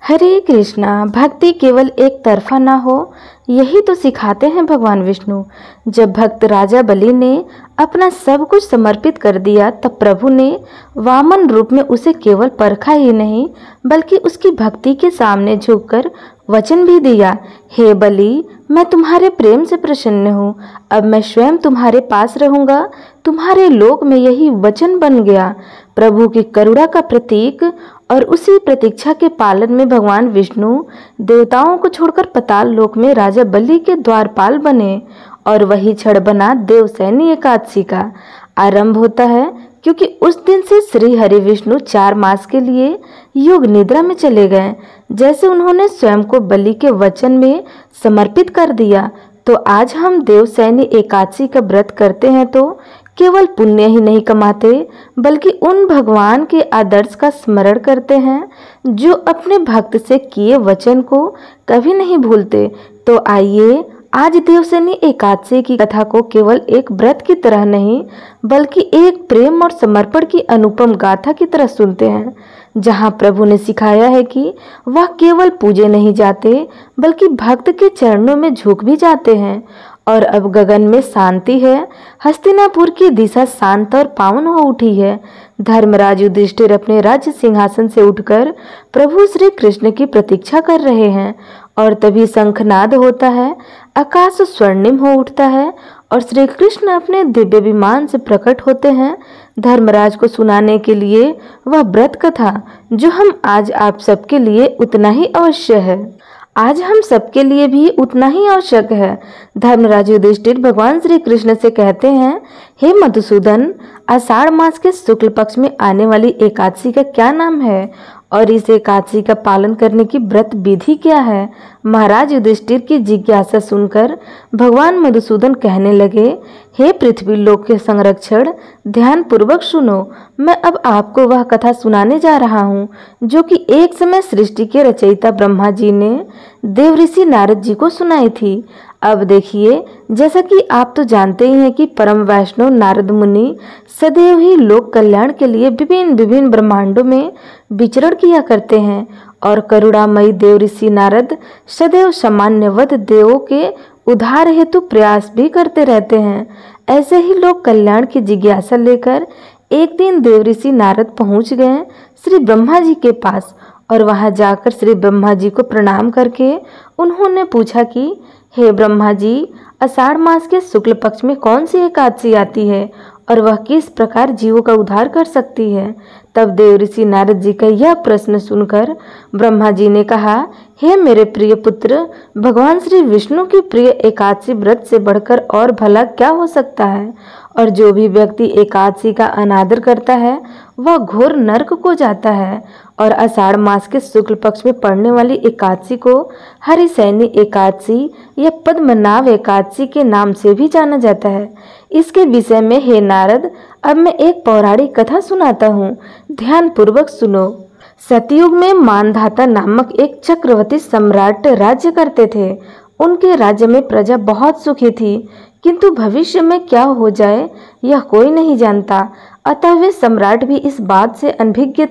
हरे कृष्णा। भक्ति केवल एक तरफा ना हो, यही तो सिखाते हैं भगवान विष्णु। जब भक्त राजा बलि ने अपना सब कुछ समर्पित कर दिया, तब प्रभु ने वामन रूप में उसे केवल परखा ही नहीं, बल्कि उसकी भक्ति के सामने झुककर वचन भी दिया, हे बलि, मैं तुम्हारे प्रेम से प्रसन्न हूँ। अब मैं स्वयं तुम्हारे पास रहूंगा। तुम्हारे लोक में यही वचन बन गया। प्रभु की करुणा का प्रतीक और उसी प्रतीक्षा के पालन में भगवान विष्णु देवताओं को छोड़कर पाताल लोक में राजा बलि के द्वारपाल बने। और वही क्षण बना देवसैनी एकादशी का आरंभ होता है, क्योंकि उस दिन से श्री हरि विष्णु 4 मास के लिए योग निद्रा में चले गए। जैसे उन्होंने स्वयं को बलि के वचन में समर्पित कर दिया, तो आज हम देवसैनी एकादशी का व्रत करते हैं तो केवल पुण्य ही नहीं कमाते, बल्कि उन भगवान के आदर्श का स्मरण करते हैं जो अपने भक्त से किए वचन को कभी नहीं भूलते। तो आइए आज देवसैनी एकादशी की कथा को केवल एक व्रत की तरह नहीं, बल्कि एक प्रेम और समर्पण की अनुपम गाथा की तरह सुनते हैं, जहां प्रभु ने सिखाया है कि वह केवल पूजे नहीं जाते, बल्कि भक्त के चरणों में झुक भी जाते हैं। और अब गगन में शांति है, हस्तिनापुर की दिशा शांत और पावन हो उठी है। धर्मराज युधिष्ठिर अपने राज्य सिंहासन से उठकर प्रभु श्री कृष्ण की प्रतीक्षा कर रहे हैं। और तभी शंखनाद होता है, आकाश स्वर्णिम हो उठता है और श्री कृष्ण अपने दिव्य विमान से प्रकट होते हैं धर्मराज को सुनाने के लिए वह व्रत कथा, जो हम आज आप सबके लिए उतना ही अवश्य है। आज हम सबके लिए भी उतना ही आवश्यक है। धर्मराज युधिष्ठिर भगवान श्री कृष्ण से कहते हैं, हे मधुसूदन, आषाढ़ मास के शुक्ल पक्ष में आने वाली एकादशी का क्या नाम है और इस एकादशी का पालन करने की व्रत विधि क्या है? महाराज युधिष्ठिर की जिज्ञासा सुनकर भगवान मधुसूदन कहने लगे, हे पृथ्वी लोक के संरक्षण, ध्यान पूर्वक सुनो। मैं अब आपको वह कथा सुनाने जा रहा हूँ जो कि एक समय सृष्टि के रचयिता ब्रह्मा जी ने देवऋषि नारद जी को सुनाई थी। अब देखिए, जैसा कि आप तो जानते ही हैं कि परम वैष्णव नारद मुनि सदैव ही लोक कल्याण के लिए विभिन्न विभिन्न ब्रह्मांडों में विचरण किया करते हैं और करुणामयी देवऋषि नारद सदैव सामान्यवत देवों के उद्धार हेतु प्रयास भी करते रहते हैं। ऐसे ही लोक कल्याण की जिज्ञासा लेकर एक दिन देवऋषि नारद पहुंच गए श्री ब्रह्मा जी के पास और वहां जाकर श्री ब्रह्मा जी को प्रणाम करके उन्होंने पूछा कि हे ब्रह्मा जी, आषाढ़ मास के शुक्ल पक्ष में कौन सी एकादशी आती है और वह किस प्रकार जीवों का उद्धार कर सकती है? तब देवऋषि नारद जी का यह प्रश्न सुनकर ब्रह्मा जी ने कहा, हे मेरे प्रिय पुत्र, भगवान श्री विष्णु की प्रिय एकादशी व्रत से बढ़कर और भला क्या हो सकता है? और जो भी व्यक्ति एकादशी का अनादर करता है वह घोर नरक को जाता है। और आषाढ़ मास के शुक्ल पक्ष में पड़ने वाली एकादशी को हरिशयनी एकादशी या पद्मनाभ एकादशी के नाम से भी जाना जाता है। इसके विषय में हे नारद, अब मैं एक पौराणिक कथा सुनाता हूँ, ध्यान पूर्वक सुनो। सतयुग में मानधाता नामक एक चक्रवर्ती सम्राट राज्य करते थे। उनके राज्य में प्रजा बहुत सुखी थी, किंतु भविष्य में क्या हो जाए यह कोई नहीं जानता। अतः वे सम्राट भी इस बात से अनभिज्ञ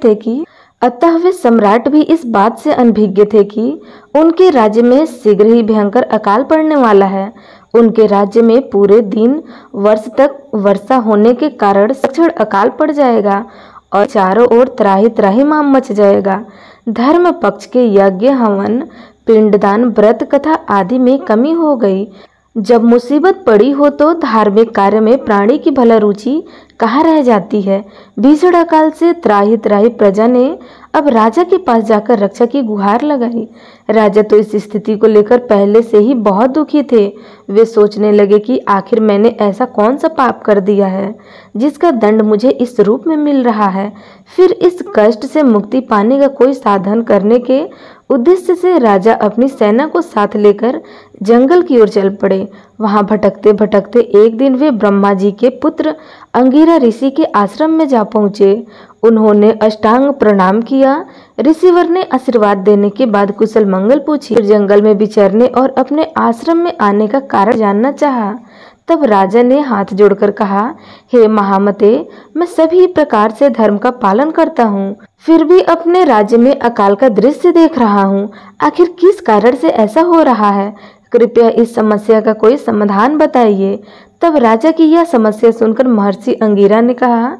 थे कि उनके राज्य में शीघ्र ही भयंकर अकाल पड़ने वाला है। उनके राज्य में पूरे दिन वर्ष तक वर्षा होने के कारण क्षण अकाल पड़ जाएगा और चारों ओर त्राही त्राही माम मच जाएगा। धर्म पक्ष के यज्ञ, हवन, पिंडदान, व्रत कथा आदि में कमी हो गई। जब मुसीबत पड़ी हो तो धार्मिक कार्य में प्राणी की भला रुचि कहाँ रह जाती है। भीषण अकाल से त्राही त्राही प्रजा ने अब राजा के पास जाकर रक्षा की गुहार लगाई। राजा तो इस स्थिति को लेकर पहले से ही बहुत दुखी थे। वे सोचने लगे कि आखिर मैंने ऐसा कौन सा पाप कर दिया है जिसका दंड मुझे इस रूप में मिल रहा है। फिर इस कष्ट से मुक्ति पाने का कोई साधन करने के उद्देश्य से राजा अपनी सेना को साथ लेकर जंगल की ओर चल पड़े। वहां भटकते भटकते एक दिन वे ब्रह्मा जी के पुत्र अंगिरा ऋषि के आश्रम में जा पहुंचे। उन्होंने अष्टांग प्रणाम किया। ऋषिवर ने आशीर्वाद देने के बाद कुशल मंगल पूछी। फिर जंगल में विचरने और अपने आश्रम में आने का कारण जानना चाहा। तब राजा ने हाथ जोड़कर कहा, हे महामते, मैं सभी प्रकार से धर्म का पालन करता हूँ, फिर भी अपने राज्य में अकाल का दृश्य देख रहा हूँ। आखिर किस कारण से ऐसा हो रहा है? कृपया इस समस्या का कोई समाधान बताइए। तब राजा की यह समस्या सुनकर महर्षि अंगिरा ने कहा,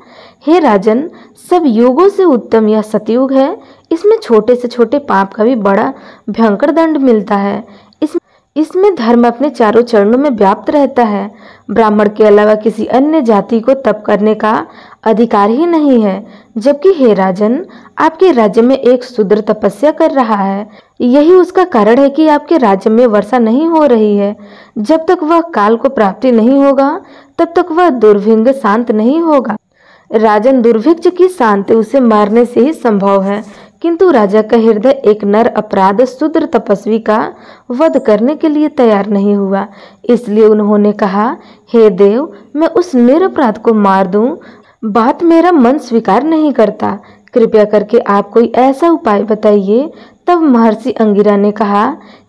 हे राजन, सब युगों से उत्तम यह सतयुग है। इसमें छोटे से छोटे पाप का भी बड़ा भयंकर दंड मिलता है। इसमें धर्म अपने चारों चरणों में व्याप्त रहता है। ब्राह्मण के अलावा किसी अन्य जाति को तप करने का अधिकार ही नहीं है। जबकि हे राजन, आपके राज्य में एक शूद्र तपस्या कर रहा है। यही उसका कारण है कि आपके राज्य में वर्षा नहीं हो रही है। जब तक वह काल को प्राप्ति नहीं होगा, तब तक वह दुर्भिक्ष शांत नहीं होगा। राजन, दुर्भिक्ष की शांति उसे मारने से ही संभव है, किंतु राजा का हृदय एक नर अपराध शूद्र तपस्वी का वध करने के लिए तैयार नहीं हुआ। इसलिए उन्होंने कहा, हे देव, मैं उस निरपराध को मार दूं, बात मेरा मन स्वीकार नहीं करता। कृपया करके आप कोई ऐसा उपाय बताइए। तब महर्षि अंगिरा ने कहा,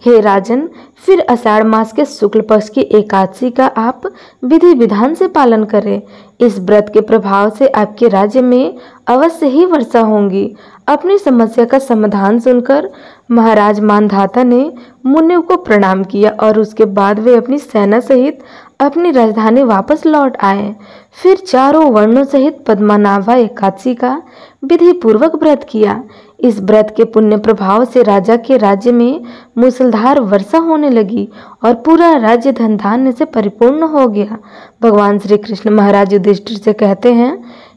हे राजन, फिर आषाढ़ मास के शुक्ल पक्ष की एकादशी का आप विधि विधान से पालन करें। इस व्रत के प्रभाव से आपके राज्य में अवश्य ही वर्षा होगी। अपनी समस्या का समाधान सुनकर महाराज मानधाता ने मुनि को प्रणाम किया और उसके बाद वे अपनी सेना सहित अपनी राजधानी वापस लौट आए। फिर चारों वर्णों सहित पद्मनाभा एकादशी का विधि पूर्वक व्रत किया। इस व्रत के पुण्य प्रभाव से राजा के राज्य में मूसलधार वर्षा होने लगी और पूरा राज्य धन धान्य से परिपूर्ण हो गया। भगवान श्री कृष्ण महाराज युधिष्ठिर से कहते हैं,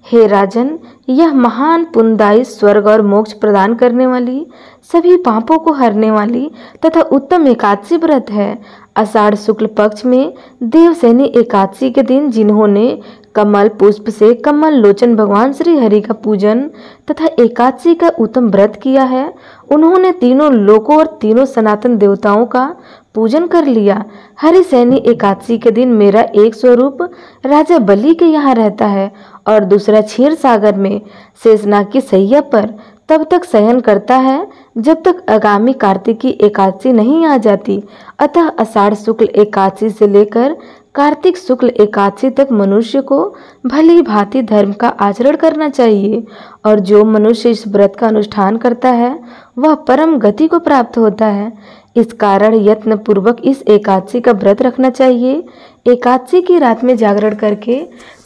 हे राजन, यह महान पुण्यदायी स्वर्ग और मोक्ष प्रदान करने वाली, सभी पापों को हरने वाली तथा उत्तम एकादशी व्रत है। आषाढ़ शुक्ल पक्ष में देवसैनी एकादशी के दिन जिन्होंने कमल पुष्प से कमल लोचन भगवान श्री हरि का पूजन तथा एकादशी का उत्तम व्रत किया है, उन्होंने तीनों लोकों और तीनों सनातन देवताओं का पूजन कर लिया। हरिसैनी एकादशी के दिन मेरा एक स्वरूप राजा बलि के यहाँ रहता है और दूसरा क्षीर सागर में शेषनाग की सैया पर तब तक शयन करता है जब तक आगामी कार्तिकी एकादशी नहीं आ जाती। अतः आषाढ़ शुक्ल एकादशी से लेकर कार्तिक शुक्ल एकादशी तक मनुष्य को भली भांति धर्म का आचरण करना चाहिए और जो मनुष्य इस व्रत का अनुष्ठान करता है वह परम गति को प्राप्त होता है। इस कारण यत्न पूर्वक इस एकादशी का व्रत रखना चाहिए। एकादशी की रात में जागरण करके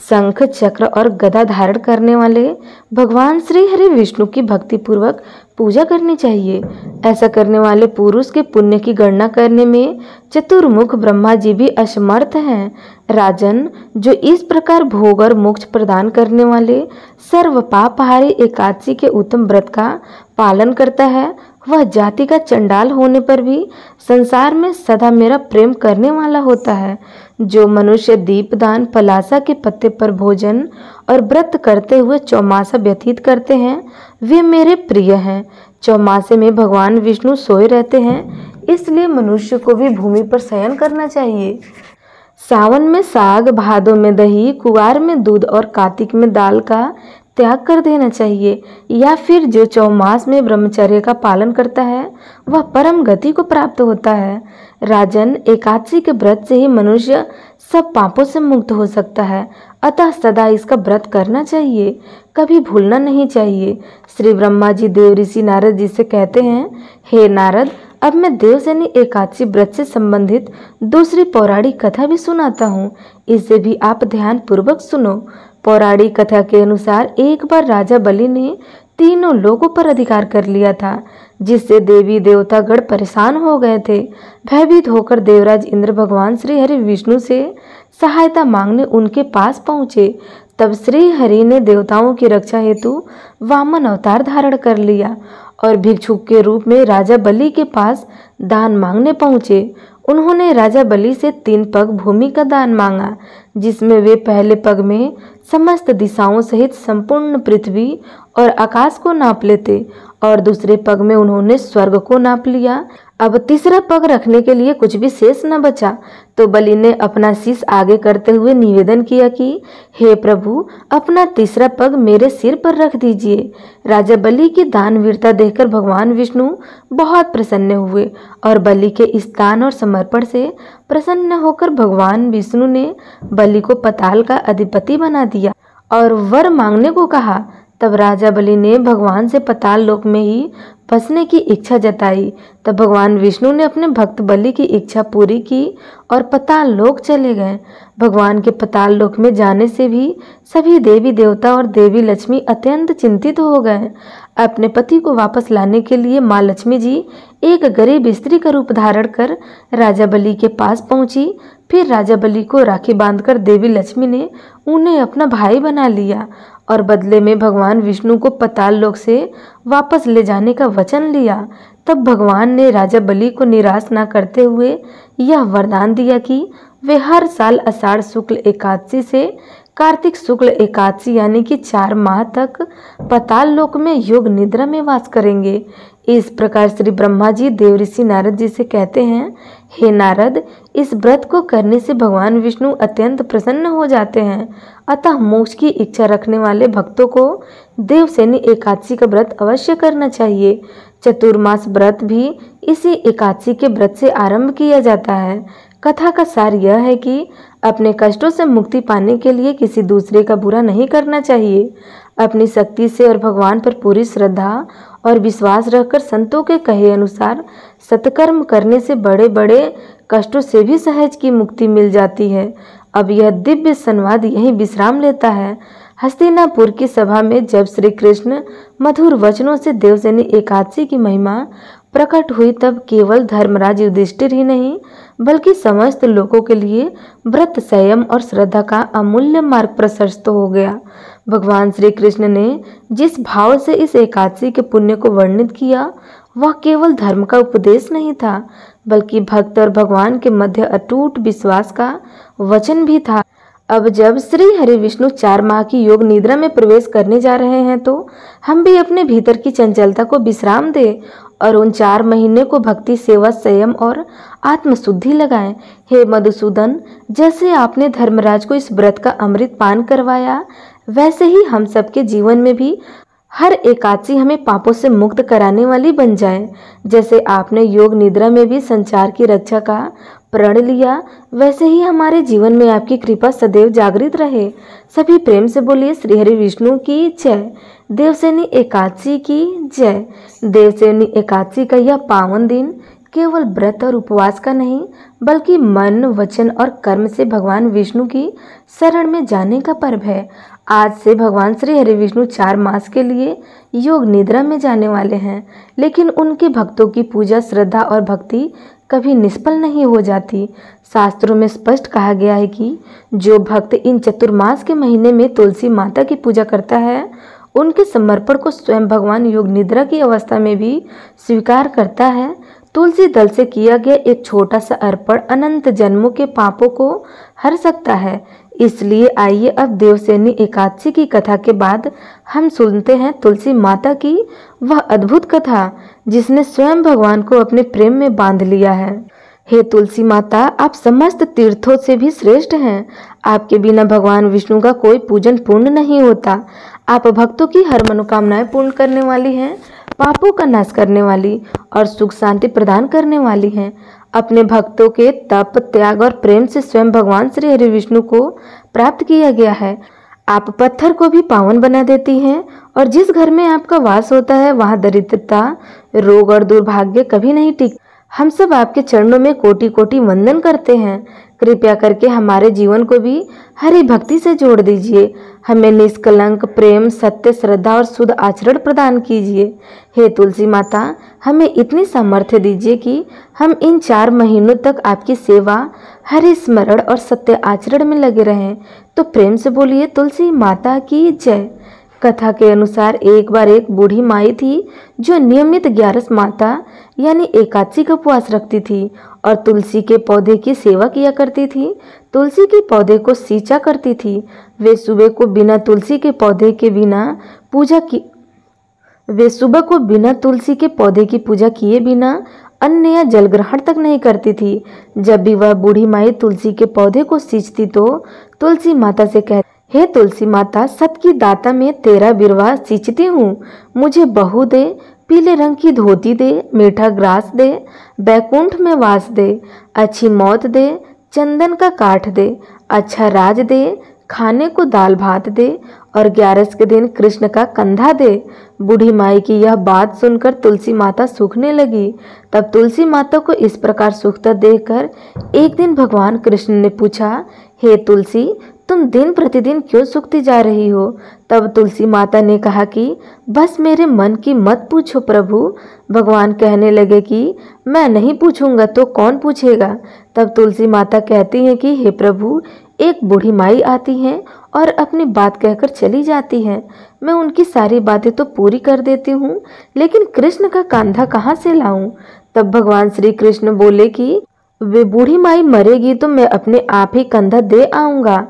शंख चक्र और गदा धारण करने वाले भगवान श्री हरि विष्णु की भक्ति पूर्वक पूजा करनी चाहिए। ऐसा करने वाले पुरुष के पुण्य की गणना करने में चतुर्मुख ब्रह्मा जी भी असमर्थ हैं। राजन, जो इस प्रकार भोग और मोक्ष प्रदान करने वाले सर्व पापहारी एकादशी के उत्तम व्रत का पालन करता है, वह जाति का चंडाल होने पर भी संसार में सदा मेरा प्रेम करने वाला होता है। जो मनुष्य दीपदान, पलासा के पत्ते पर भोजन और व्रत करते हुए चौमासा व्यतीत करते हैं, वे मेरे प्रिय हैं। चौमासे में भगवान विष्णु सोए रहते हैं, इसलिए मनुष्य को भी भूमि पर शयन करना चाहिए। सावन में साग, भादों में दही, कुवार में दूध और कार्तिक में दाल का त्याग कर देना चाहिए। या फिर जो चौमास में ब्रह्मचर्य का पालन करता है वह परम गति को प्राप्त होता है। राजन, एकादशी के व्रत से ही मनुष्य सब पापों से मुक्त हो सकता है, अतः सदा इसका व्रत करना चाहिए, कभी भूलना नहीं चाहिए। श्री ब्रह्मा जी देव ऋषि नारद जी से कहते हैं, हे नारद, अब मैं देवसैनी एकादशी व्रत से संबंधित दूसरी पौराणिक कथा भी सुनाता हूँ, इसे भी आप ध्यान पूर्वक सुनो। पौराणिक कथा के अनुसार एक बार राजा बलि ने तीनों लोगों पर अधिकार कर लिया था, जिससे देवी देवतागण परेशान हो गए थे। भयभीत होकर देवराज इंद्र भगवान श्री हरि विष्णु से सहायता मांगने उनके पास पहुँचे। तब श्री हरि ने देवताओं की रक्षा हेतु वामन अवतार धारण कर लिया और भिक्षुक के रूप में राजा बलि के पास दान मांगने पहुँचे। उन्होंने राजा बलि से 3 पग भूमि का दान मांगा, जिसमें वे पहले पग में समस्त दिशाओं सहित संपूर्ण पृथ्वी और आकाश को नाप लेते और दूसरे पग में उन्होंने स्वर्ग को नाप लिया। अब तीसरा पग रखने के लिए कुछ भी शेष न बचा। तो बलि ने अपना शीश आगे करते हुए निवेदन किया कि हे प्रभु, अपना तीसरा पग मेरे सिर पर रख दीजिए। राजा बलि की दानवीरता देखकर भगवान विष्णु बहुत प्रसन्न हुए और बलि के इस दान और समर्पण से प्रसन्न होकर भगवान विष्णु ने बलि को पाताल का अधिपति बना दिया और वर मांगने को कहा। तब राजा बलि ने भगवान से पाताल लोक में ही बसने की इच्छा जताई। तब भगवान विष्णु ने अपने भक्त बलि की इच्छा पूरी की और पाताल लोक चले गए। भगवान के पाताल लोक में जाने से भी सभी देवी देवता और देवी लक्ष्मी अत्यंत चिंतित हो गए। अपने पति को वापस लाने के लिए माँ लक्ष्मी जी एक गरीब स्त्री का रूप धारण कर राजा बलि के पास पहुंची। फिर राजा बलि को राखी बांधकर देवी लक्ष्मी ने उन्हें अपना भाई बना लिया और बदले में भगवान विष्णु को पाताल लोक से वापस ले जाने का वचन लिया। तब भगवान ने राजा बलि को निराश न करते हुए यह वरदान दिया कि वे हर साल आषाढ़ शुक्ल एकादशी से कार्तिक शुक्ल एकादशी यानी कि 4 माह तक पाताल लोक में योग निद्रा में वास करेंगे। इस प्रकार श्री ब्रह्मा जी देवऋषि नारद जी से कहते हैं, हे नारद, इस व्रत को करने से भगवान विष्णु अत्यंत प्रसन्न हो जाते हैं। अतः मोक्ष की इच्छा रखने वाले भक्तों को देवसेनी एकादशी का व्रत अवश्य करना चाहिए। चतुर्मास व्रत भी इसी एकादशी के व्रत से आरंभ किया जाता है। कथा का सार यह है कि अपने कष्टों से मुक्ति पाने के लिए किसी दूसरे का बुरा नहीं करना चाहिए। अपनी शक्ति से और भगवान पर पूरी श्रद्धा और विश्वास रखकर संतों के कहे अनुसार सत्कर्म करने से बड़े बड़े कष्टों से भी सहज की मुक्ति मिल जाती है। अब यह दिव्य संवाद यहीं विश्राम लेता है। हस्तिनापुर की सभा में जब श्री कृष्ण मधुर वचनों से देवसेनी एकादशी की महिमा प्रकट हुई, तब केवल धर्मराज युधिष्ठिर ही नहीं बल्कि समस्त लोगों के लिए व्रत, संयम और श्रद्धा का अमूल्य मार्ग प्रशस्त हो गया। भगवान श्री कृष्ण ने जिस भाव से इस एकादशी के पुण्य को वर्णित किया, वह केवल धर्म का उपदेश नहीं था बल्कि भक्त और भगवान के मध्य अटूट विश्वास का वचन भी था। अब जब श्री हरि विष्णु 4 माह की योग निद्रा में प्रवेश करने जा रहे हैं, तो हम भी अपने भीतर की चंचलता को विश्राम दें और उन 4 महीने को भक्ति, सेवा, संयम और आत्मशुद्धि लगाएं। हे मधुसूदन, जैसे आपने धर्मराज को इस व्रत का अमृत पान करवाया, वैसे ही हम सबके जीवन में भी हर एकादशी हमें पापों से मुक्त कराने वाली बन जाए। जैसे आपने योग निद्रा में भी संसार की रक्षा का प्रण लिया, वैसे ही हमारे जीवन में आपकी कृपा सदैव जागृत रहे। सभी प्रेम से बोलिए श्री हरि विष्णु की जय। देवसेनी एकादशी की जय। देवसेनी एकादशी का यह पावन दिन केवल व्रत और उपवास का नहीं बल्कि मन, वचन और कर्म से भगवान विष्णु की शरण में जाने का पर्व है। आज से भगवान श्री हरि विष्णु 4 मास के लिए योग निद्रा में जाने वाले हैं, लेकिन उनके भक्तों की पूजा, श्रद्धा और भक्ति कभी निष्फल नहीं हो जाती। शास्त्रों में स्पष्ट कहा गया है कि जो भक्त इन चतुर्मास के महीने में तुलसी माता की पूजा करता है, उनके समर्पण को स्वयं भगवान योग निद्रा की अवस्था में भी स्वीकार करता है। तुलसी दल से किया गया एक छोटा सा अर्पण अनंत जन्मों के पापों को हर सकता है। इसलिए आइए अब देवसेनी एकादशी की कथा के बाद हम सुनते हैं तुलसी माता की वह अद्भुत कथा जिसने स्वयं भगवान को अपने प्रेम में बांध लिया है। हे तुलसी माता, आप समस्त तीर्थों से भी श्रेष्ठ हैं। आपके बिना भगवान विष्णु का कोई पूजन पूर्ण नहीं होता। आप भक्तों की हर मनोकामनाएं पूर्ण करने वाली हैं, पापों का नाश करने वाली और सुख शांति प्रदान करने वाली हैं। अपने भक्तों के तप, त्याग और प्रेम से स्वयं भगवान श्री हरि विष्णु को प्राप्त किया गया है। आप पत्थर को भी पावन बना देती हैं और जिस घर में आपका वास होता है वहां दरिद्रता, रोग और दुर्भाग्य कभी नहीं टिक। हम सब आपके चरणों में कोटि कोटि वंदन करते हैं। कृपया करके हमारे जीवन को भी हरि भक्ति से जोड़ दीजिए। हमें निष्कलंक प्रेम, सत्य, श्रद्धा और शुद्ध आचरण प्रदान कीजिए। हे तुलसी माता, हमें इतनी सामर्थ्य दीजिए कि हम इन 4 महीनों तक आपकी सेवा, हरि स्मरण और सत्य आचरण में लगे रहें। तो प्रेम से बोलिए तुलसी माता की जय। कथा के अनुसार एक बार एक बूढ़ी माई थी जो नियमित 11 माता यानी एकादशी का उपवास रखती थी और तुलसी के पौधे की सेवा किया करती थी। तुलसी के पौधे को सींचा करती थी। वे सुबह को बिना तुलसी के पौधे के पौधे की पूजा किए बिना अन्न या जल ग्रहण तक नहीं करती थी। जब भी वह बूढ़ी माई तुलसी के पौधे को सींचती तो तुलसी माता से कहती, हे तुलसी माता, सत की दाता में तेरा बिरवा सींचती हूँ, मुझे बहू दे, पीले रंग की धोती दे, मीठा ग्रास दे, बैकुंठ में वास दे, अच्छी मौत दे, चंदन का काठ दे, अच्छा राज दे, खाने को दाल भात दे और 11 के दिन कृष्ण का कंधा दे। बूढ़ी माई की यह बात सुनकर तुलसी माता सूखने लगी। तब तुलसी माता को इस प्रकार सूखता देखकर एक दिन भगवान कृष्ण ने पूछा, हे तुलसी, तुम दिन प्रतिदिन क्यों सूखती जा रही हो? तब तुलसी माता ने कहा कि बस मेरे मन की मत पूछो प्रभु। भगवान कहने लगे कि मैं नहीं पूछूंगा तो कौन पूछेगा? तब तुलसी माता कहती हैं कि हे प्रभु, एक बूढ़ी माई आती हैं और अपनी बात कहकर चली जाती हैं। मैं उनकी सारी बातें तो पूरी कर देती हूँ, लेकिन कृष्ण का कंधा कहाँ से लाऊं? तब भगवान श्री कृष्ण बोले कि वे बूढ़ी माई मरेगी तो मैं अपने आप ही कंधा दे आऊंगा।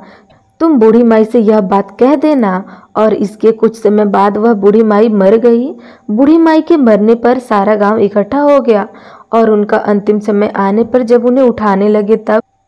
तुम बूढ़ी माई से यह बात कह देना। और इसके कुछ समय बाद वह बूढ़ी माई मर गई। बूढ़ी माई के मरने पर सारा गांव इकट्ठा हो गया और उनका अंतिम समय आने पर जब उन्हें उठाने लगे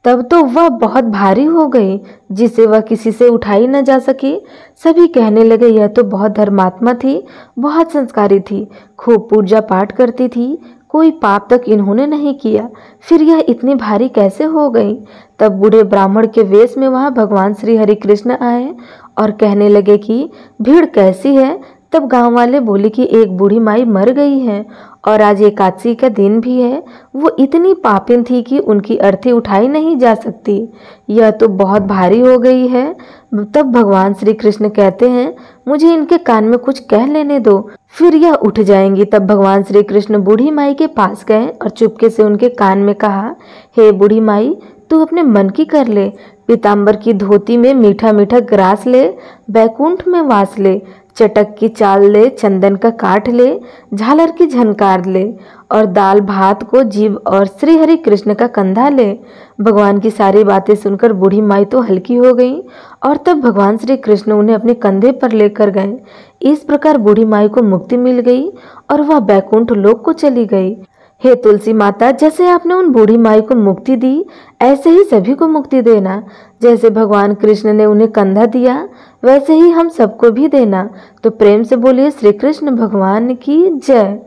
तब तो वह बहुत भारी हो गई, जिसे वह किसी से उठाई न जा सकी। सभी कहने लगे, यह तो बहुत धर्मात्मा थी, बहुत संस्कारी थी, खूब पूजा पाठ करती थी, कोई पाप तक इन्होंने नहीं किया, फिर यह इतनी भारी कैसे हो गई? तब बूढ़े ब्राह्मण के वेश में वहां भगवान श्री हरि कृष्ण आए और कहने लगे कि भीड़ कैसी है? तब गांव वाले बोले कि एक बूढ़ी माई मर गई है और आज एकादशी का दिन भी है। वो इतनी पापिन थी कि उनकी अर्थी उठाई नहीं जा सकती, यह तो बहुत भारी हो गई है। तब भगवान श्री कृष्ण कहते हैं, मुझे इनके कान में कुछ कह लेने दो, फिर यह उठ जाएंगी। तब भगवान श्री कृष्ण बूढ़ी माई के पास गए और चुपके से उनके कान में कहा, हे बूढ़ी माई, तू अपने मन की कर ले, पीताम्बर की धोती में मीठा मीठा ग्रास ले, बैकुंठ में वास ले, चटक की चाल ले, चंदन का काठ ले, झालर की झनकार ले और दाल भात को जीव और श्री हरि कृष्ण का कंधा ले। भगवान की सारी बातें सुनकर बूढ़ी माई तो हल्की हो गई और तब भगवान श्री कृष्ण उन्हें अपने कंधे पर लेकर गए। इस प्रकार बूढ़ी माई को मुक्ति मिल गई और वह बैकुंठ लोक को चली गई। हे तुलसी माता, जैसे आपने उन बूढ़ी माई को मुक्ति दी, ऐसे ही सभी को मुक्ति देना। जैसे भगवान कृष्ण ने उन्हें कंधा दिया, वैसे ही हम सबको भी देना। तो प्रेम से बोलिए श्री कृष्ण भगवान की जय।